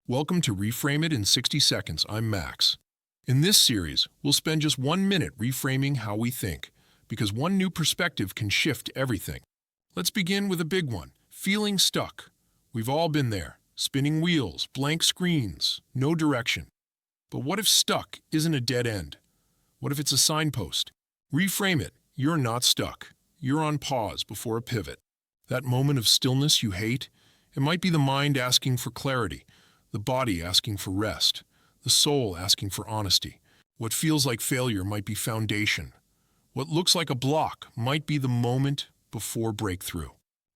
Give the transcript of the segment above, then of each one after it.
Welcome to Reframe It in 60 Seconds. I'm Max. In this series, we'll spend just 1 minute reframing how we think, because one new perspective can shift everything. Let's begin with a big one, feeling stuck. We've all been there, spinning wheels, blank screens, no direction. But what if stuck isn't a dead end? What if it's a signpost? Reframe it. You're not stuck. You're on pause before a pivot. That moment of stillness you hate, it might be the mind asking for clarity, the body asking for rest, the soul asking for honesty. What feels like failure might be foundation. What looks like a block might be the moment before breakthrough.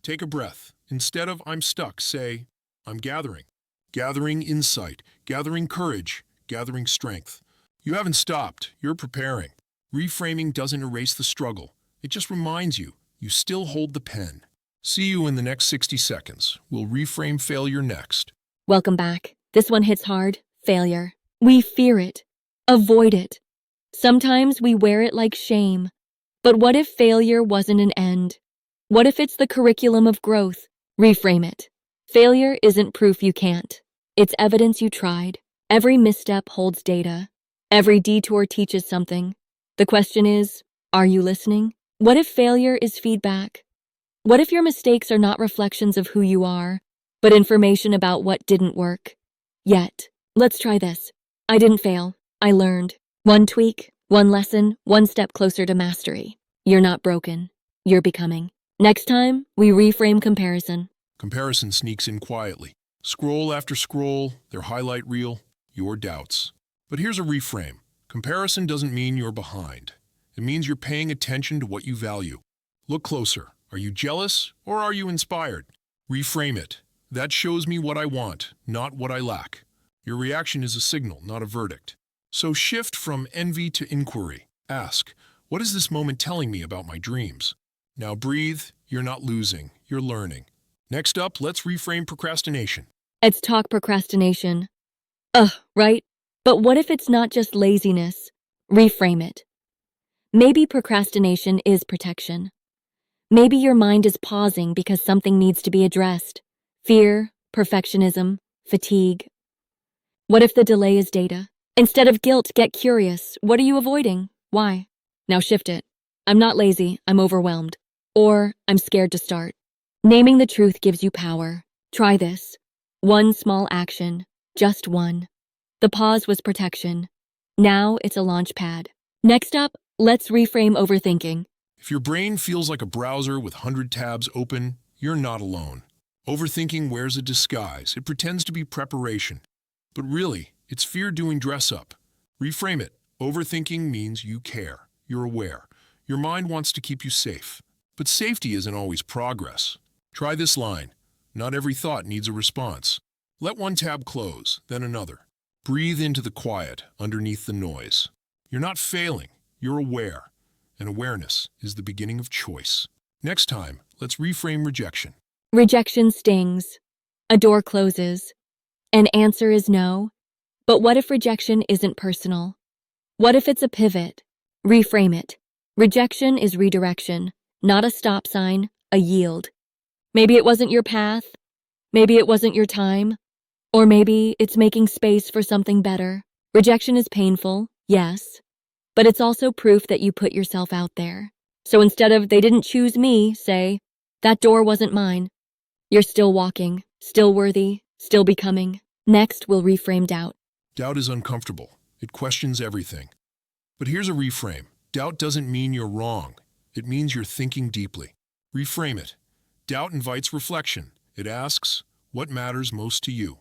Take a breath. Instead of "I'm stuck," say, "I'm gathering." Gathering insight, gathering courage, gathering strength. You haven't stopped. You're preparing. Reframing doesn't erase the struggle. It just reminds you still hold the pen. See you in the next 60 seconds. We'll reframe failure next. Welcome back. This one hits hard. Failure. We fear it. Avoid it. Sometimes we wear it like shame. But what if failure wasn't an end? What if it's the curriculum of growth? Reframe it. Failure isn't proof you can't. It's evidence you tried. Every misstep holds data. Every detour teaches something. The question is, are you listening? What if failure is feedback? What if your mistakes are not reflections of who you are, but information about what didn't work? Yet, let's try this. I didn't fail. I learned. One tweak, one lesson, one step closer to mastery. You're not broken. You're becoming. Next time, we reframe comparison. Comparison sneaks in quietly. Scroll after scroll, their highlight reel, your doubts. But here's a reframe. Comparison doesn't mean you're behind. It means you're paying attention to what you value. Look closer. Are you jealous or are you inspired? Reframe it. That shows me what I want, not what I lack. Your reaction is a signal, not a verdict. So shift from envy to inquiry. Ask, what is this moment telling me about my dreams? Now breathe. You're not losing. You're learning. Next up, let's reframe procrastination. Let's talk procrastination. Right? But what if it's not just laziness? Reframe it. Maybe procrastination is protection. Maybe your mind is pausing because something needs to be addressed. Fear, perfectionism, fatigue. What if the delay is data? Instead of guilt, get curious. What are you avoiding? Why? Now shift it. I'm not lazy, I'm overwhelmed. Or I'm scared to start. Naming the truth gives you power. Try this. One small action, just one. The pause was protection. Now it's a launch pad. Next up, let's reframe overthinking. If your brain feels like a browser with 100 tabs open, you're not alone. Overthinking wears a disguise. It pretends to be preparation. But really, it's fear doing dress up. Reframe it. Overthinking means you care. You're aware. Your mind wants to keep you safe. But safety isn't always progress. Try this line. Not every thought needs a response. Let one tab close, then another. Breathe into the quiet underneath the noise. You're not failing. You're aware. And awareness is the beginning of choice. Next time, let's reframe rejection. Rejection stings. A door closes. An answer is no. But what if rejection isn't personal? What if it's a pivot? Reframe it. Rejection is redirection, not a stop sign, a yield. Maybe it wasn't your path. Maybe it wasn't your time. Or maybe it's making space for something better. Rejection is painful, yes. But it's also proof that you put yourself out there. So instead of "they didn't choose me," say, "that door wasn't mine." You're still walking, still worthy, still becoming. Next, we'll reframe doubt. Doubt is uncomfortable. It questions everything. But here's a reframe. Doubt doesn't mean you're wrong. It means you're thinking deeply. Reframe it. Doubt invites reflection. It asks, what matters most to you?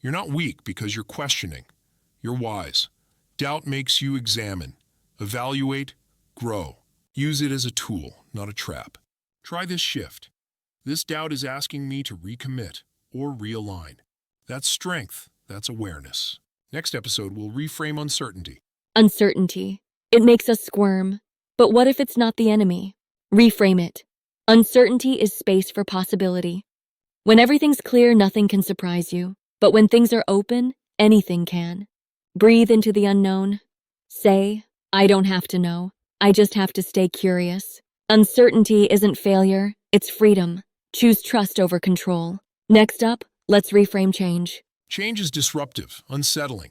You're not weak because you're questioning. You're wise. Doubt makes you examine. Evaluate, grow. Use it as a tool, not a trap. Try this shift. This doubt is asking me to recommit or realign. That's strength. That's awareness. Next episode, we'll reframe uncertainty. Uncertainty. It makes us squirm. But what if it's not the enemy? Reframe it. Uncertainty is space for possibility. When everything's clear, nothing can surprise you. But when things are open, anything can. Breathe into the unknown. Say, I don't have to know. I just have to stay curious. Uncertainty isn't failure, it's freedom. Choose trust over control. Next up, let's reframe change. Change is disruptive, unsettling.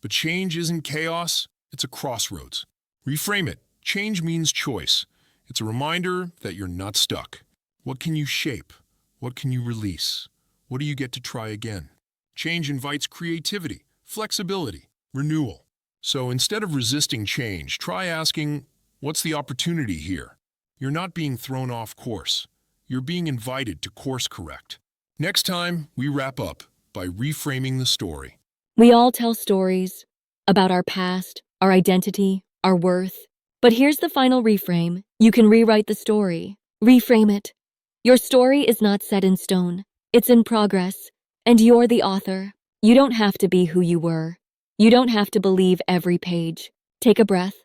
But change isn't chaos, it's a crossroads. Reframe it. Change means choice. It's a reminder that you're not stuck. What can you shape? What can you release? What do you get to try again? Change invites creativity, flexibility, renewal. So instead of resisting change, try asking, what's the opportunity here? You're not being thrown off course. You're being invited to course correct. Next time, we wrap up by reframing the story. We all tell stories about our past, our identity, our worth. But here's the final reframe. You can rewrite the story. Reframe it. Your story is not set in stone. It's in progress, and you're the author. You don't have to be who you were. You don't have to believe every page. Take a breath.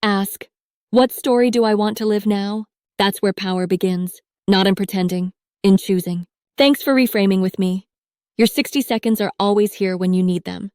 Ask, what story do I want to live now? That's where power begins. Not in pretending, in choosing. Thanks for reframing with me. Your 60 seconds are always here when you need them.